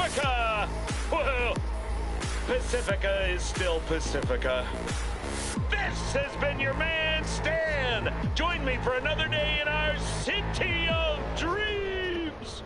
Pacifica! Well, Pacifica is still Pacifica. This has been your man, Stan! Join me for another day in our City of Dreams!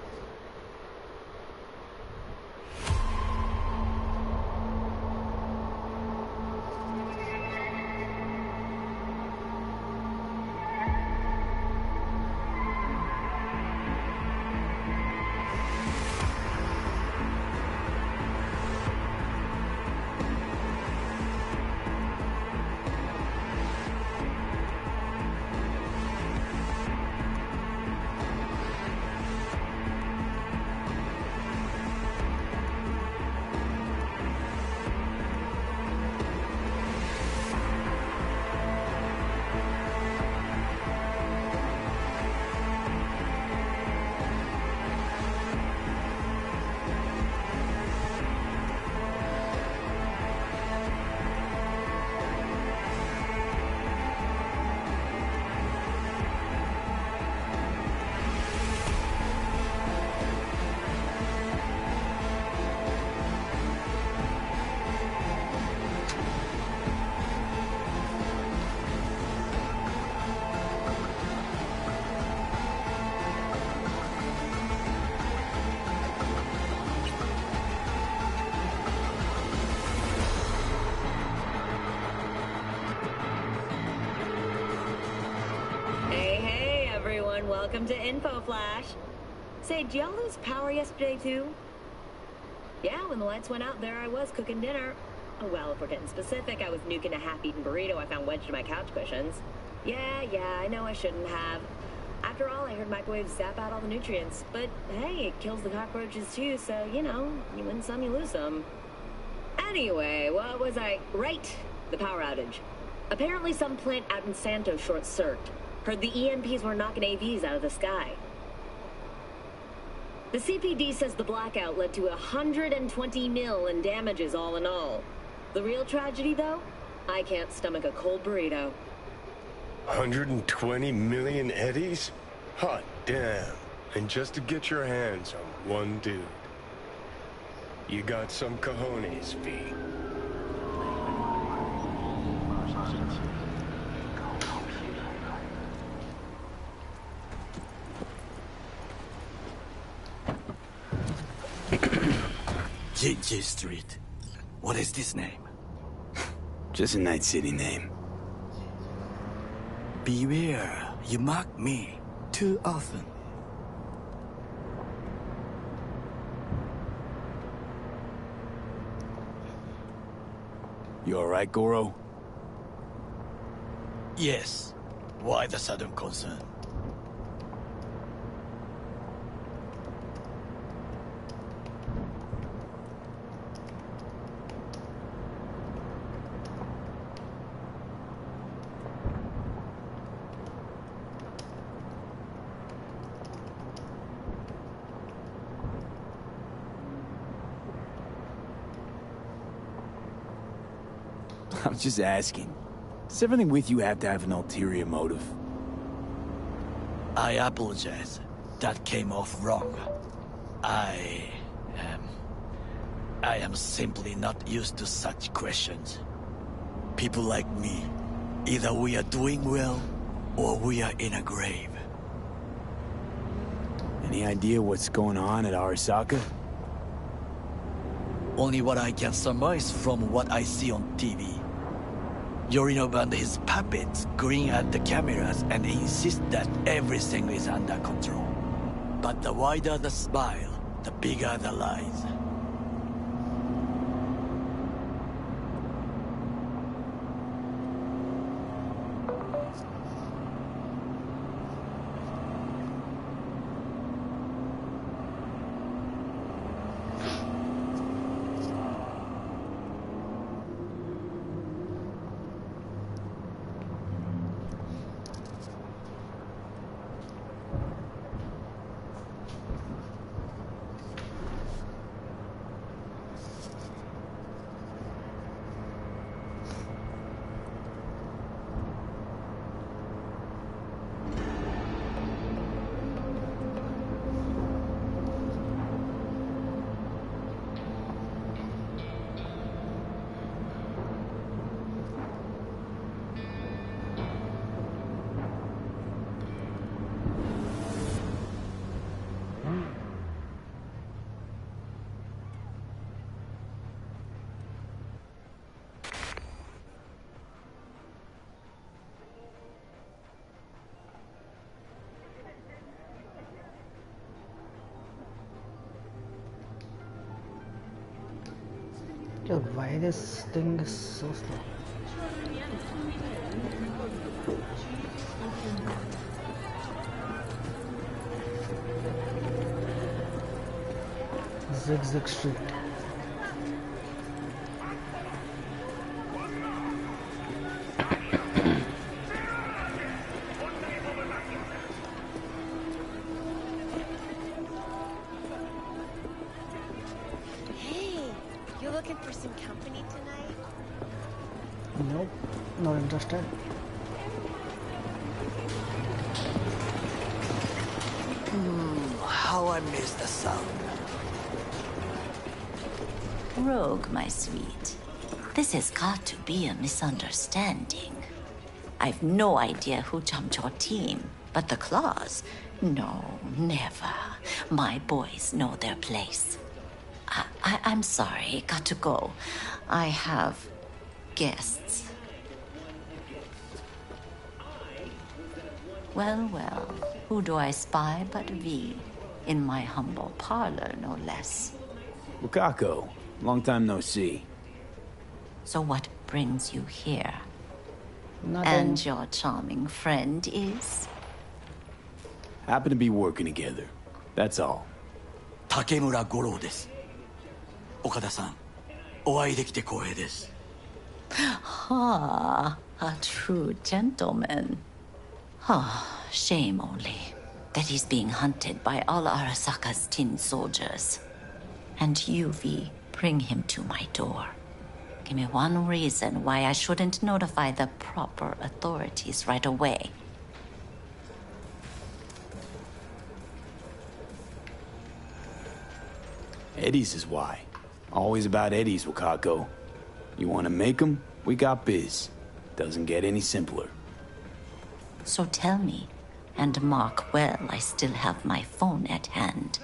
Welcome to Info Flash. Say, did y'all lose power yesterday too? Yeah, when the lights went out, there I was cooking dinner. Oh, well, if we're getting specific, I was nuking a half-eaten burrito I found wedged in my couch cushions. Yeah, I know I shouldn't have. After all, I heard microwaves zap out all the nutrients. But hey, it kills the cockroaches too, so, you know, you win some, you lose some. Anyway, what was I... Right, the power outage. Apparently some plant out in Santo short-circuited. Heard the EMPs were knocking AVs out of the sky. The CPD says the blackout led to 120 mil in damages all in all. The real tragedy, though? I can't stomach a cold burrito. 120 million eddies? Hot damn. And just to get your hands on one dude. You got some cojones, V. J Street. What is this name? Just a Night City name. Beware, you mock me too often. You alright, Goro? Yes. Why the sudden concern? I'm just asking. Does everything with you have to have an ulterior motive? I apologize. That came off wrong. I am simply not used to such questions. People like me, either we are doing well, or we are in a grave. Any idea what's going on at Arasaka? Only what I can surmise from what I see on TV. Yorinobu and his puppets grin at the cameras and insist that everything is under control. But the wider the smile, the bigger the lies. Your virus thing is so slow. Zigzag Street. Hey, you looking for some company tonight? Nope, not interested. How I miss the sound. Rogue, my sweet. This has got to be a misunderstanding. I've no idea who jumped your team, but the claws? No, never. My boys know their place. I'm sorry, got to go. I have guests. Well, well, who do I spy but V? In my humble parlor, no less. Wakako, long time no see. So what brings you here? Nothing. And your charming friend is? Happen to be working together. That's all. Takemura Goro です。岡田さん、お会いできて光栄です。Ah, a true gentleman. Ah, shame only that he's being hunted by all Arasaka's tin soldiers. And you, V, bring him to my door. Give me one reason why I shouldn't notify the proper authorities right away. Eddie's is why. Always about Eddie's, Wakako. You want to make 'em? We got biz. Doesn't get any simpler. So tell me, and mark well I still have my phone at hand.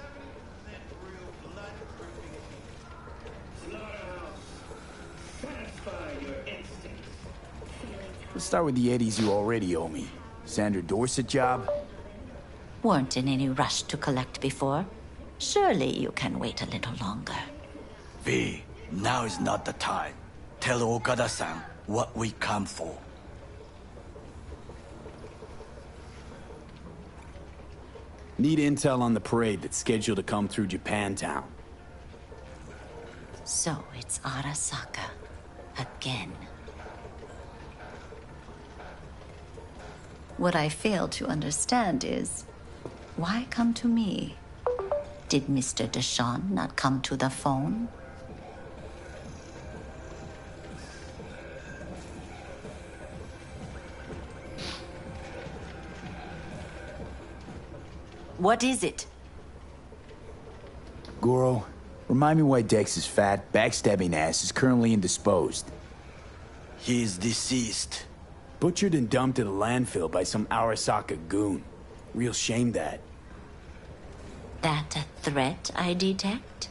Let's start with the Eddies you already owe me. Sandra Dorset job? Weren't in any rush to collect before. Surely you can wait a little longer. V, now is not the time. Tell Okada-san what we come for. Need intel on the parade that's scheduled to come through Japantown. So it's Arasaka. Again. What I fail to understand is, why come to me? Did Mr. Deshawn not come to the phone? What is it? Goro, remind me why Dex's fat, backstabbing ass is currently indisposed. He is deceased. Butchered and dumped at a landfill by some Arasaka goon. Real shame that. That a threat I detect?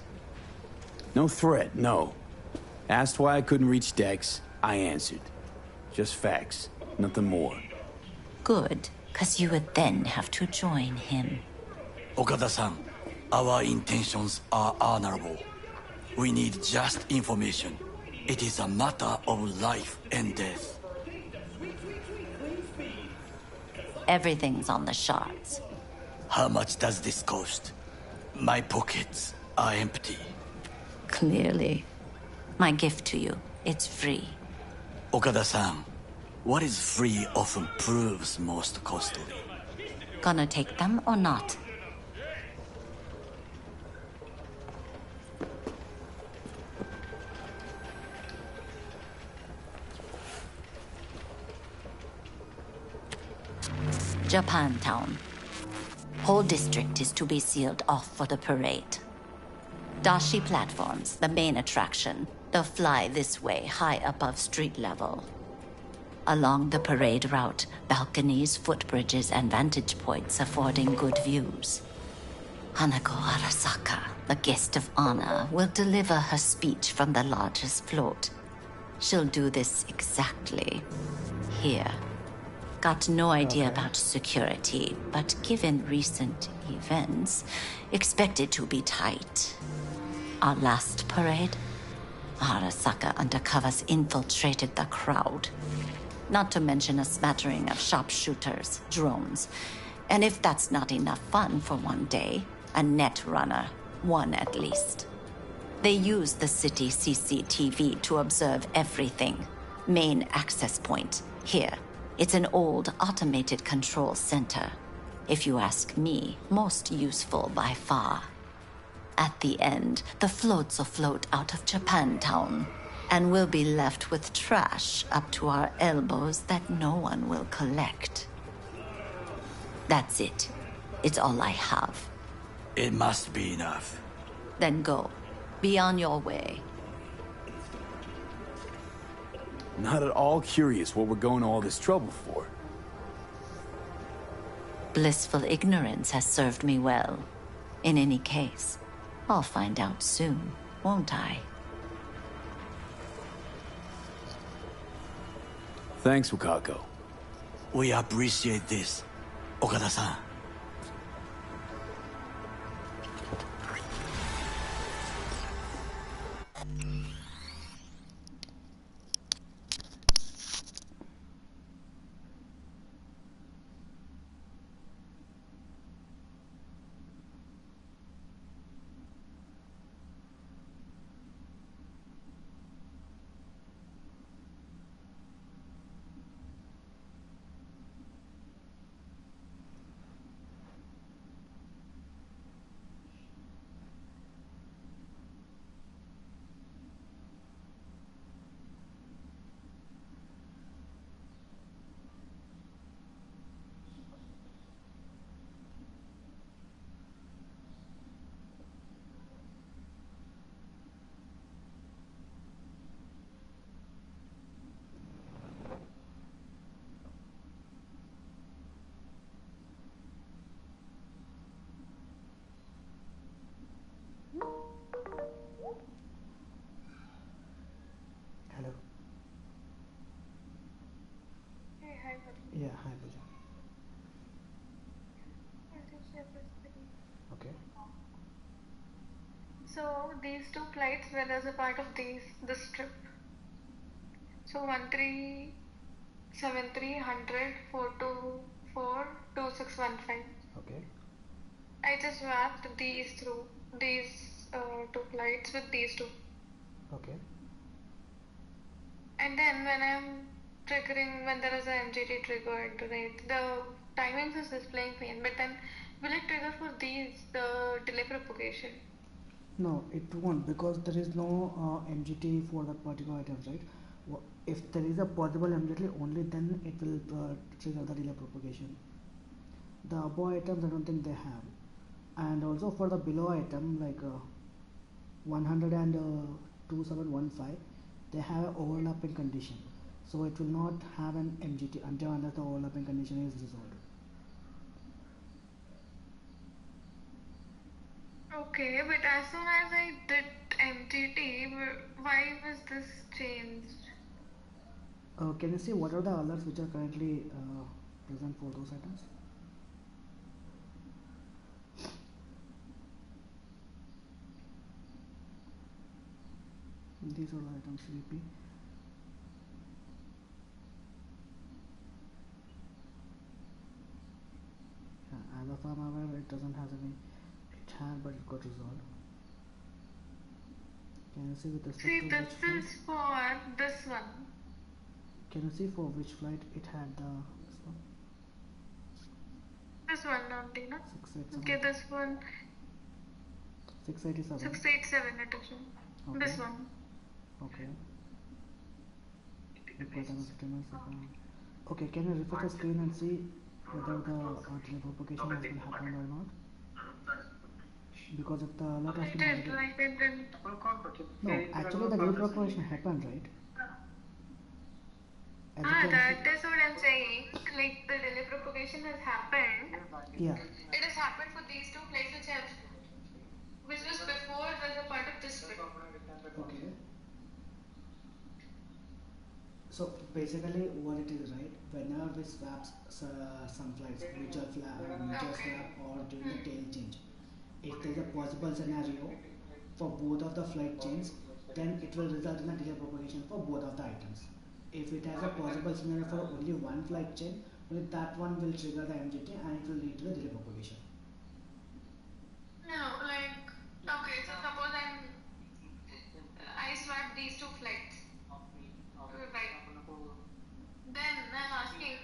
No threat, no. Asked why I couldn't reach Dex, I answered. Just facts, nothing more. Good, 'cause you would then have to join him. Okada-san, our intentions are honorable. We need just information. It is a matter of life and death. Everything's on the shards. How much does this cost? My pockets are empty. Clearly. My gift to you, it's free. Okada-san, what is free often proves most costly. Gonna take them or not? Japantown. Whole district is to be sealed off for the parade. Dashi platforms, the main attraction. They'll fly this way, high above street level. Along the parade route, balconies, footbridges, and vantage points affording good views. Hanako Arasaka, the guest of honor, will deliver her speech from the largest float. She'll do this exactly here. Got no idea about security, but given recent events, expect it to be tight. Our last parade? Arasaka undercovers infiltrated the crowd. Not to mention a smattering of sharpshooters, drones, and if that's not enough fun for one day, a net runner, one at least. They use the city CCTV to observe everything. Main access point, here. It's an old automated control center. If you ask me, most useful by far. At the end, the floats will float out of Japantown, and we'll be left with trash up to our elbows that no one will collect. That's it. It's all I have. It must be enough. Then go. Be on your way. Not at all curious what we're going to all this trouble for. Blissful ignorance has served me well. In any case, I'll find out soon, won't I? Thanks, Wakako. We appreciate this, Okada-san. Hello. Hey, hi, buddy. Yeah, hi Pooja. Okay. So these two flights were as a part of this trip. So 137300 424 2615. Okay. I just mapped these through these two flights with these two. Okay. And then when there is a MGT triggered, right, the timings is displaying fine, but then will it trigger for the delay propagation? No, it won't, because there is no MGT for that particular item, right? If there is a possible MGT, only then it will trigger the delay propagation. The above items, I don't think they have. And also for the below item, like 100 and 2715, they have an overlapping condition. So it will not have an MGT until unless the overlapping condition is resolved. Okay, but as soon as I did MGT, why was this changed? Can you see what are the alerts which are currently present for those items? These are the items VP. Yeah, as of I'm aware, it doesn't have any. It had, but it got resolved. Can you see with respect See, to this which is flight? for this one. Can you see for which flight it had the this one? This one only, no? 687. Okay, this one. 687. 687 it is. Okay. This one. Okay. Okay, can you refresh the screen and see whether the delay propagation has been happened or not? Because if the alert has been I already... didn't. No, actually the delay propagation happened, right? As you can That is what I'm saying. Like the delay propagation has happened. Yeah. It has happened for these two flights which was before as a part of this trip. Okay. So basically what it is, right, whenever we swap some flights, major swap or during the tail change, if there is a possible scenario for both of the flight chains, then it will result in a delay propagation for both of the items. If it has a possible scenario for only one flight chain, only that one will trigger the MGT and it will lead to the delay propagation. No, like, okay, so suppose I swap these two flights, right? Then I'm asking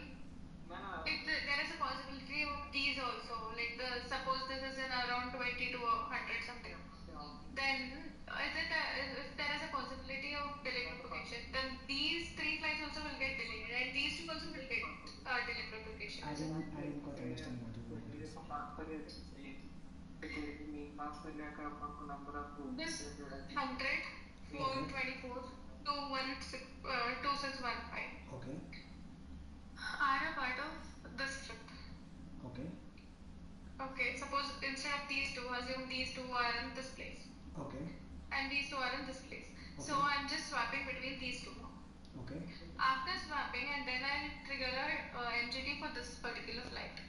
if there is a possibility of these also, like suppose this is in around 20 to 100 something. Then if there is a possibility of delay propagation, then these three flights also will get delayed, and these two also will get delay propagation. I didn't quite understand what you mean. This 100, 424 to 2615. Okay. Are a part of this trip. Okay. Okay, suppose instead of these two, assume these two are in this place. Okay. And these two are in this place. Okay. So I'm just swapping between these two. Okay. After swapping, and then I'll trigger a MGT for this particular flight.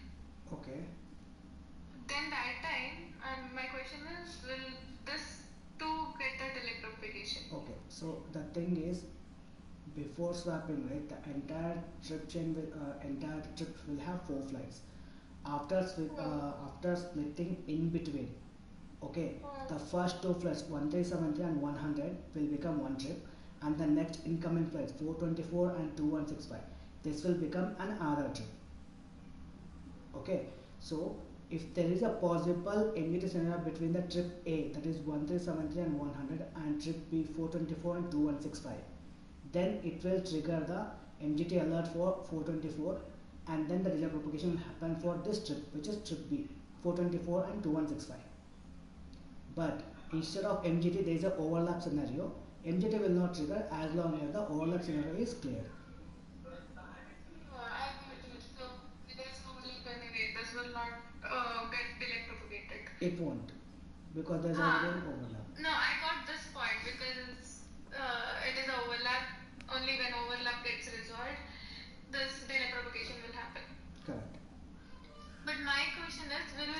Okay. Then that time, my question is, will this two get the delay propagation? Okay. So the thing is, before swapping, right, the entire trip will have 4 flights. After splitting in between, okay, the first 2 flights 1373 and 100 will become one trip, and the next incoming flights 424 and 2165, this will become another trip. Okay, so if there is a possible MGT scenario between the trip A, that is 1373 and 100, and trip B 424 and 2165, then it will trigger the MGT alert for 424, and then the delay propagation will happen for this trip, which is trip B 424 and 2165. But instead of MGT, there is an overlap scenario. MGT will not trigger as long as the overlap scenario is clear. So this will not get delay propagated. It won't, because there is already an overlap. No, I got this point because it is overlap. Only when overlap gets resolved, this delay propagation will happen. Correct. But my question is, will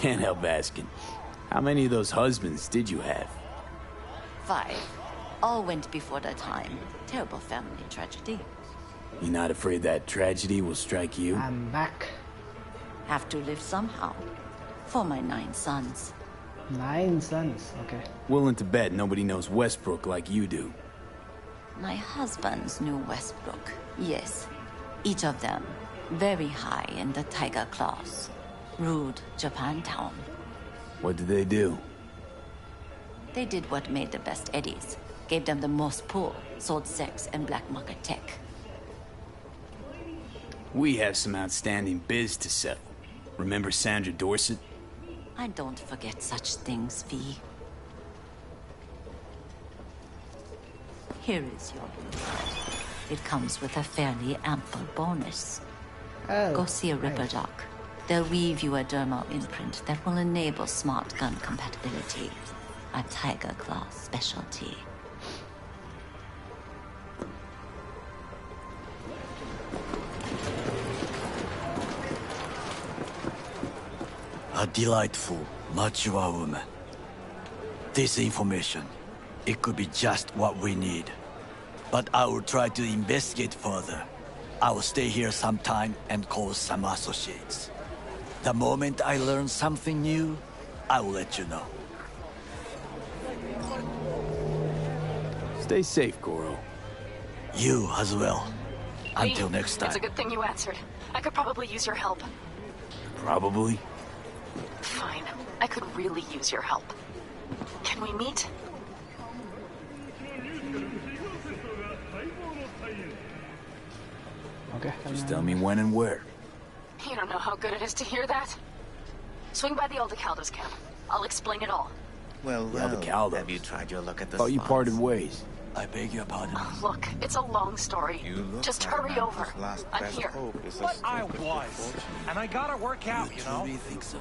Can't help asking. How many of those husbands did you have? 5. All went before their time. Terrible family tragedy. You're not afraid that tragedy will strike you? I'm back. Have to live somehow. For my 9 sons. 9 sons, okay. Willing to bet nobody knows Westbrook like you do. My husbands knew Westbrook. Yes. Each of them very high in the Tiger Claws. Ruled Japantown. What did they do? They did what made the best eddies. Gave them the most pull, sold sex and black market tech. We have some outstanding biz to settle. Remember Sandra Dorset? I don't forget such things, V. Here is your reward. It comes with a fairly ample bonus. Oh, Go see a Ripper nice. doc. They'll weave you a dermal imprint that will enable smart gun compatibility. A Tiger Claw specialty. A delightful, mature woman. This information, it could be just what we need. But I will try to investigate further. I will stay here some time and call some associates. The moment I learn something new, I will let you know. Stay safe, Goro. You as well. Until next time. It's a good thing you answered. I could probably use your help. Probably. Fine. I could really use your help. Can we meet? Okay. Just tell me when and where. You don't know how good it is to hear that. Swing by the old Caldo's camp. I'll explain it all. Well, Yeah, the Caldos. have you tried your luck at the Thought you spots? parted ways. I beg your pardon. Look, it's a long story. You look Just like hurry a man over. whose last I'm best here. hope is a But I stupid was. fortune. And I gotta work out, you know? Truly think so?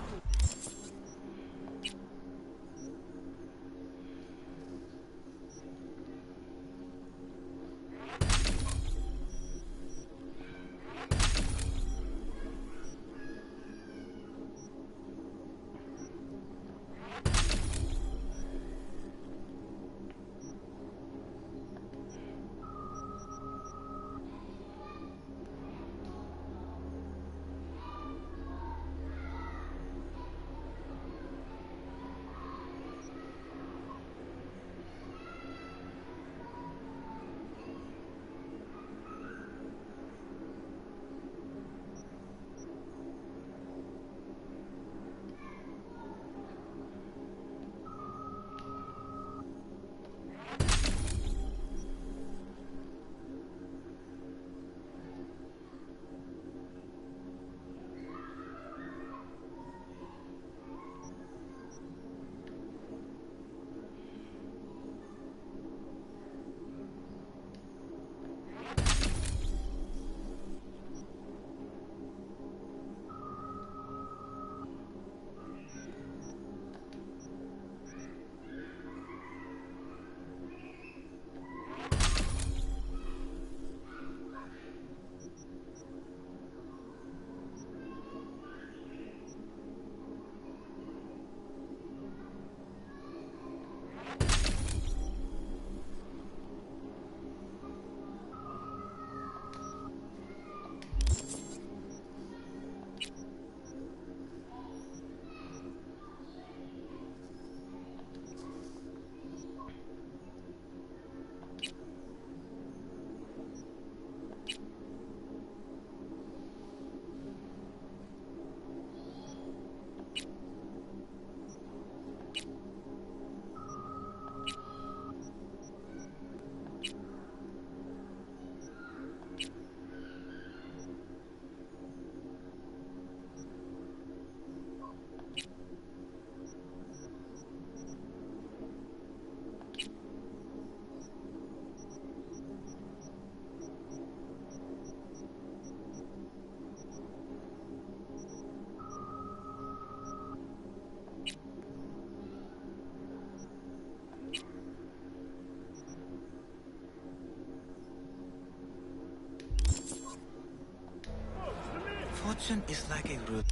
Fortune is like a root.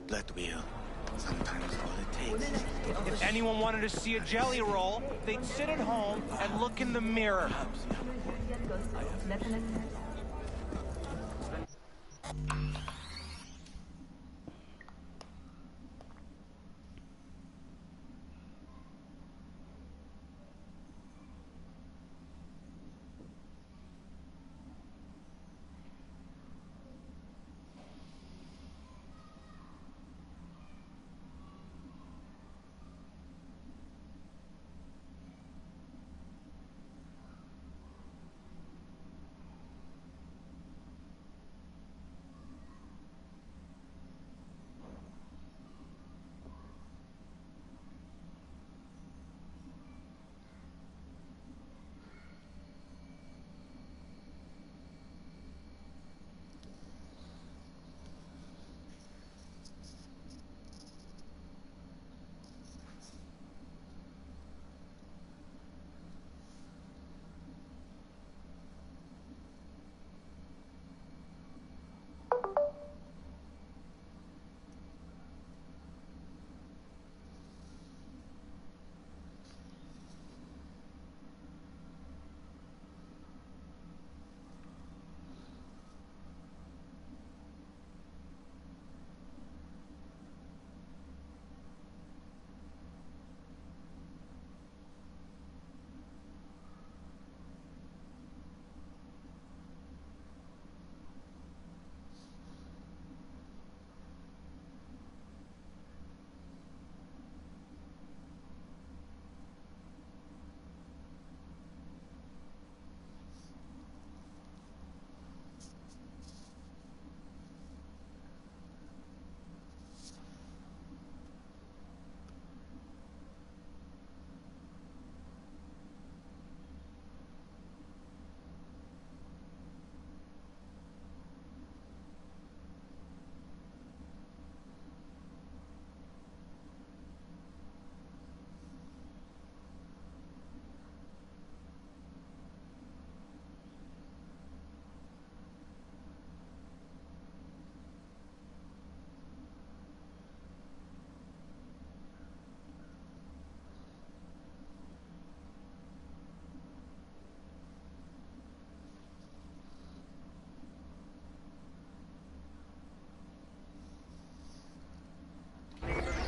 Blood wheel. Sometimes all it takes. If anyone wanted to see a jelly roll, they'd sit at home and look in the mirror.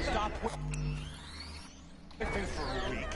Stop waiting for a week.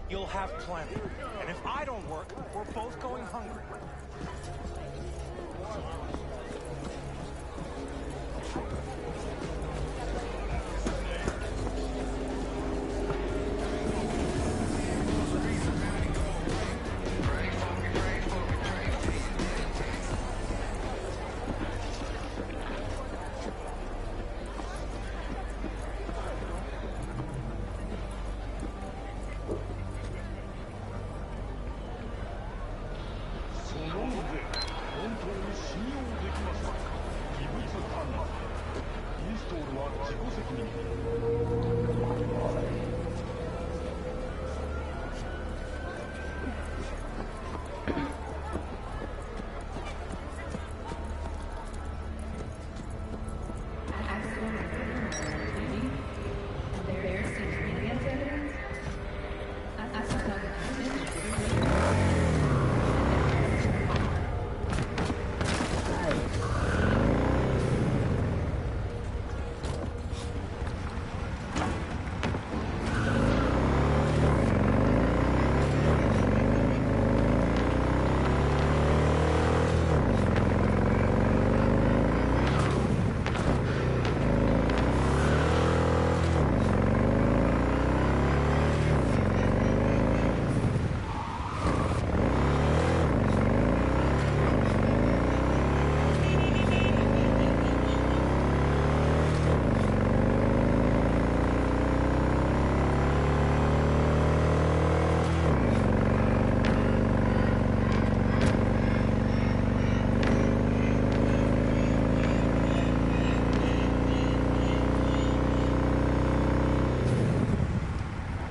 You'll have plenty. And if I don't work, we're both going hungry.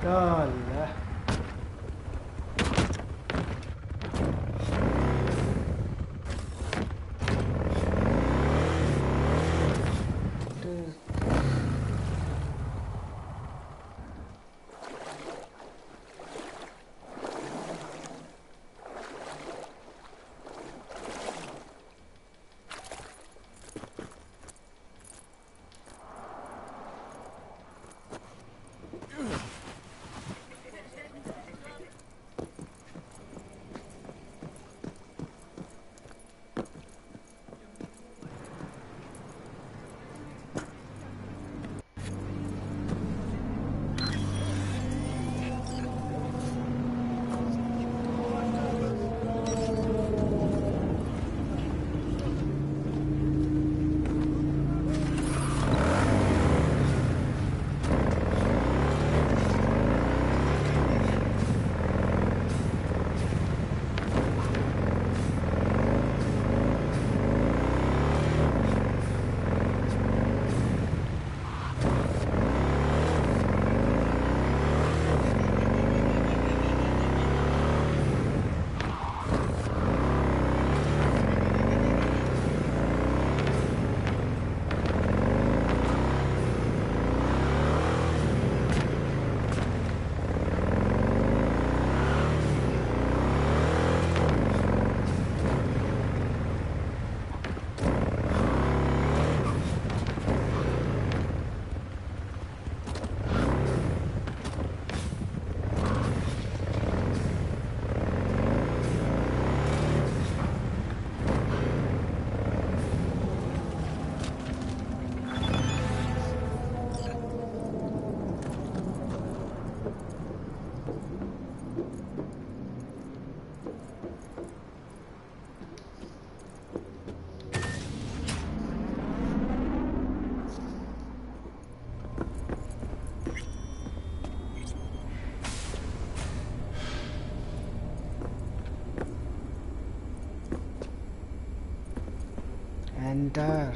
Allah. Enter.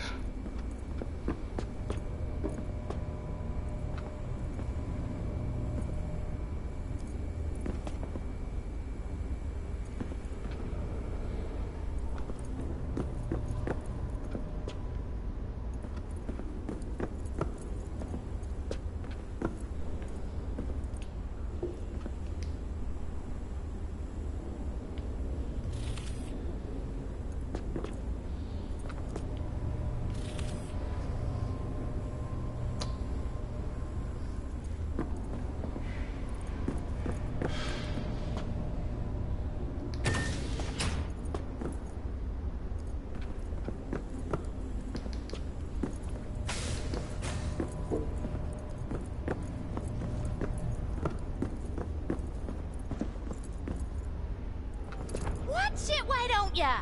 Shit, why don't ya?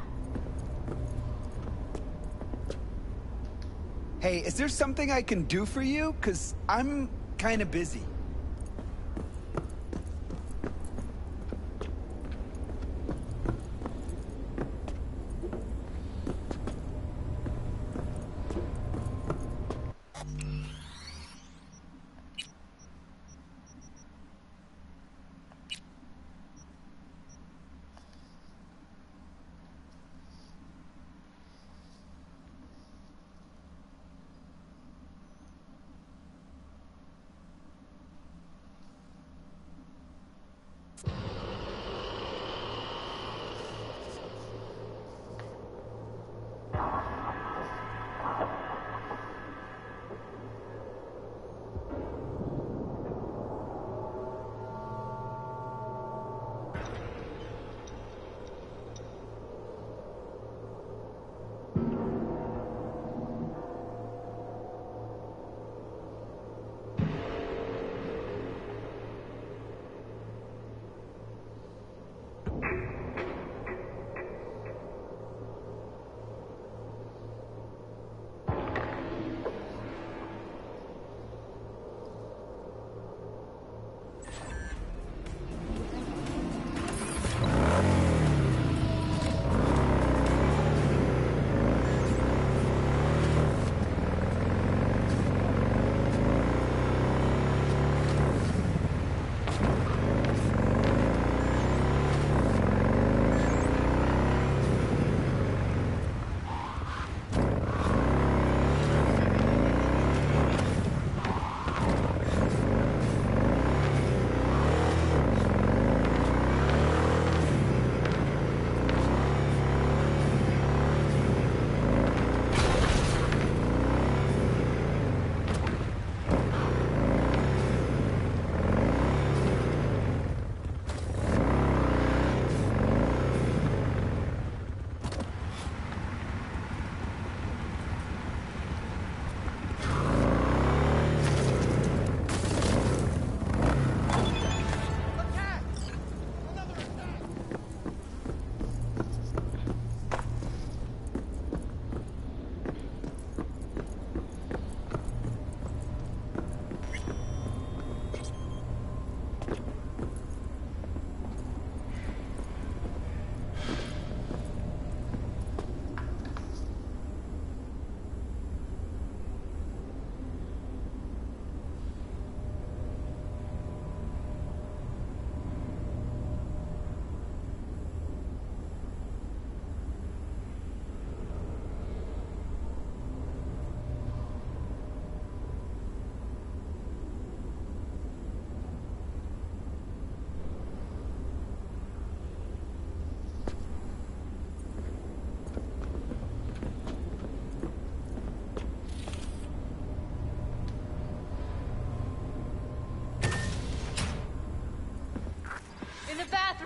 Hey, is there something I can do for you? 'Cause I'm kinda busy.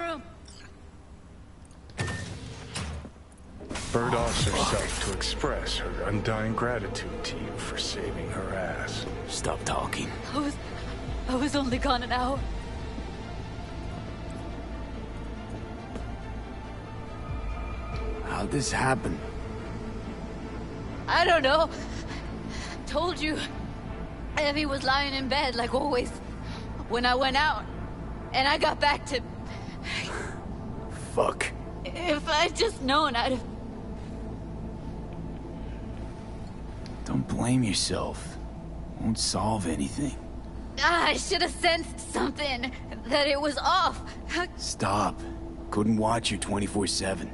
room. Bird offs herself to express her undying gratitude to you for saving her ass. Stop talking. I was only gone an hour. How'd this happen? I don't know. Told you. Evie was lying in bed like always. When I went out, and I got back to... Fuck. If I'd just known, I'd have... Don't blame yourself. Won't solve anything. I should have sensed something. That it was off. Stop. Couldn't watch her 24/7.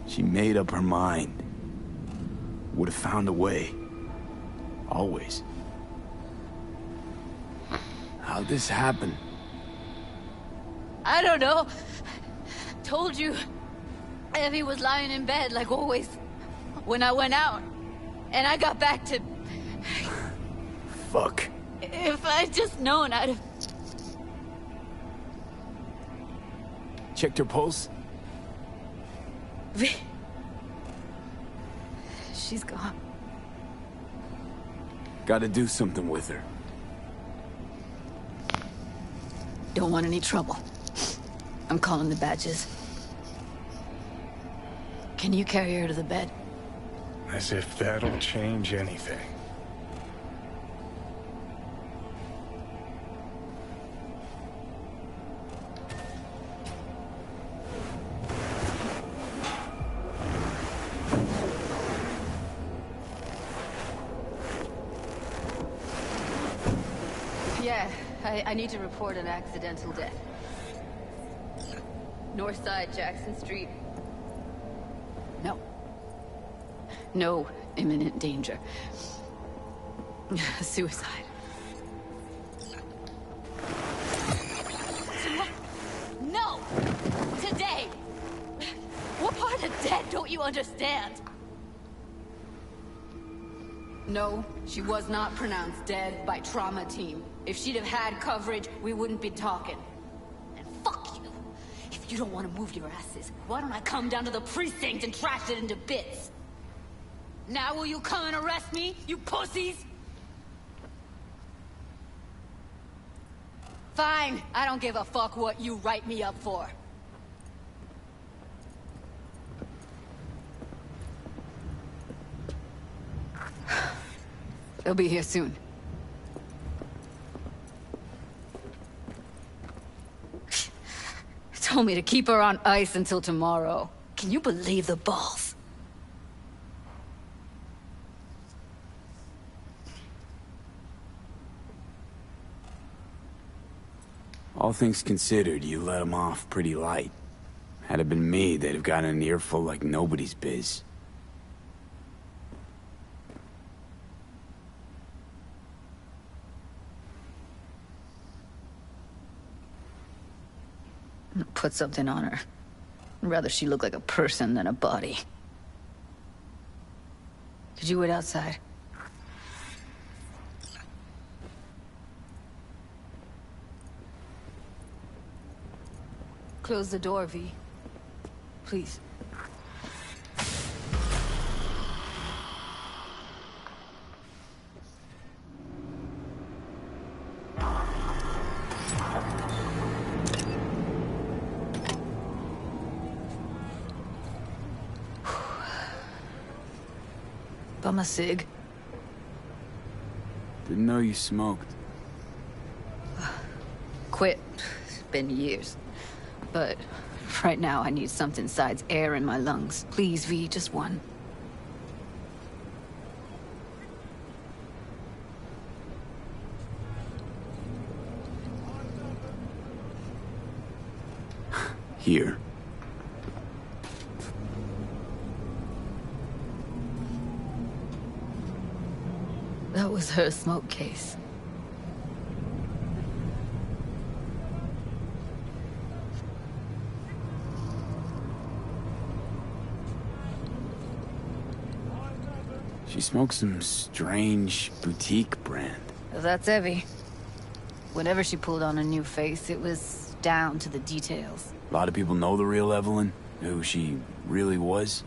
She made up her mind. Would have found a way. Always. How'd this happen? I don't know. Told you. Evie was lying in bed like always. When I went out, and I got back to... Fuck. If I'd just known, I'd have... Checked her pulse? She's gone. Gotta do something with her. Don't want any trouble. I'm calling the badges. Can you carry her to the bed? As if that'll change anything. Yeah, I need to report an accidental death. North side, Jackson Street. No imminent danger. Suicide. No! Today! What part of dead don't you understand? No, she was not pronounced dead by trauma team. If she'd have had coverage, we wouldn't be talking. And fuck you! If you don't want to move your asses, why don't I come down to the precinct and trash it into bits? Now will you come and arrest me, you pussies? Fine, I don't give a fuck what you write me up for. They'll be here soon. Told me to keep her on ice until tomorrow. Can you believe the balls? All things considered, you let them off pretty light. Had it been me, they'd have gotten an earful like nobody's biz. Put something on her. I'd rather she look like a person than a body. Did you wait outside? Close the door, V. Please. Bum a cig. Didn't know you smoked. Quit. It's been years. But right now I need something besides air in my lungs. Please, V, just one. Here. That was her smoke case. She smokes some strange boutique brand. That's Evie. Whenever she pulled on a new face, it was down to the details. A lot of people know the real Evelyn, who she really was.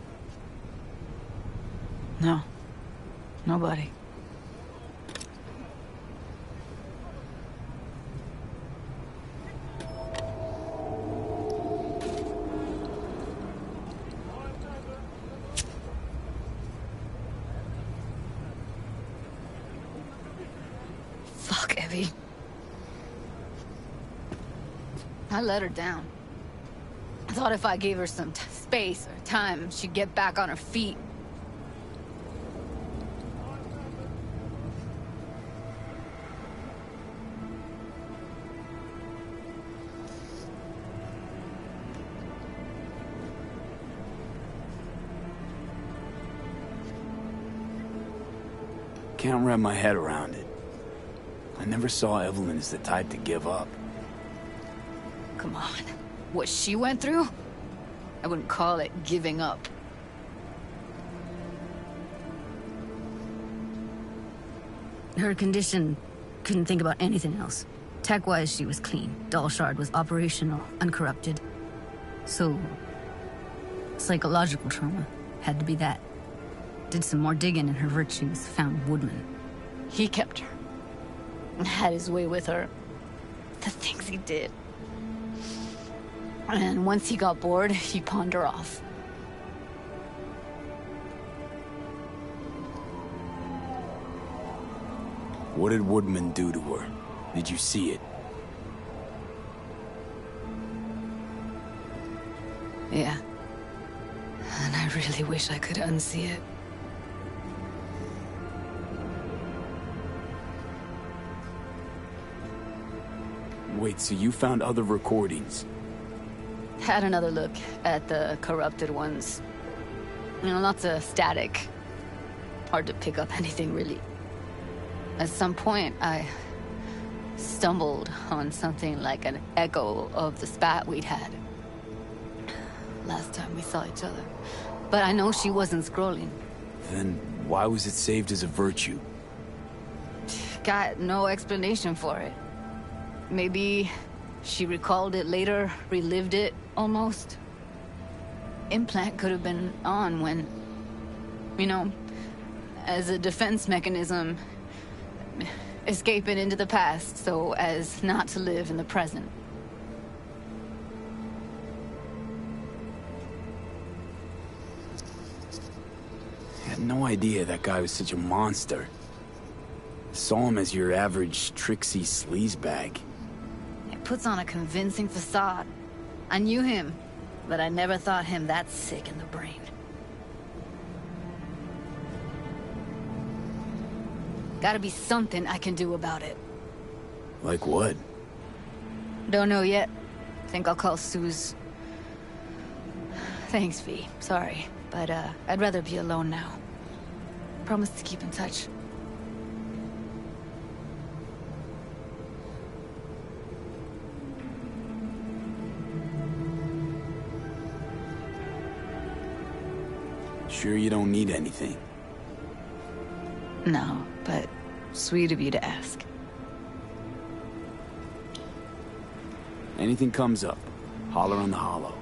No. Nobody. Fuck, Evie. I let her down. I thought if I gave her some space or time, she'd get back on her feet. Can't wrap my head around it. I never saw Evelyn as the type to give up. Come on. What she went through? I wouldn't call it giving up. Her condition, couldn't think about anything else. Tech-wise, she was clean. Doll Shard was operational, uncorrupted. So, psychological trauma had to be that. Did some more digging in her virtues, found Woodman. He kept her. Had his way with her. The things he did. And once he got bored, he pawned her off. What did Woodman do to her? Did you see it? Yeah. And I really wish I could unsee it. Wait, so you found other recordings? Had another look at the corrupted ones. You know, lots of static. Hard to pick up anything, really. At some point, I stumbled on something like an echo of the spat we'd had. Last time we saw each other. But I know she wasn't scrolling. Then why was it saved as a virtue? Got no explanation for it. Maybe she recalled it later, relived it, almost. Implant could have been on when, you know, as a defense mechanism, escaping into the past so as not to live in the present. I had no idea that guy was such a monster. Saw him as your average tricksy sleazebag. Puts on a convincing facade. I knew him, but I never thought him that sick in the brain. Gotta be something I can do about it. Like what? Don't know yet. Think I'll call Suze. Thanks, V. Sorry, but I'd rather be alone now. Promise to keep in touch. Sure you don't need anything? No, but sweet of you to ask. Anything comes up, holler on the holo.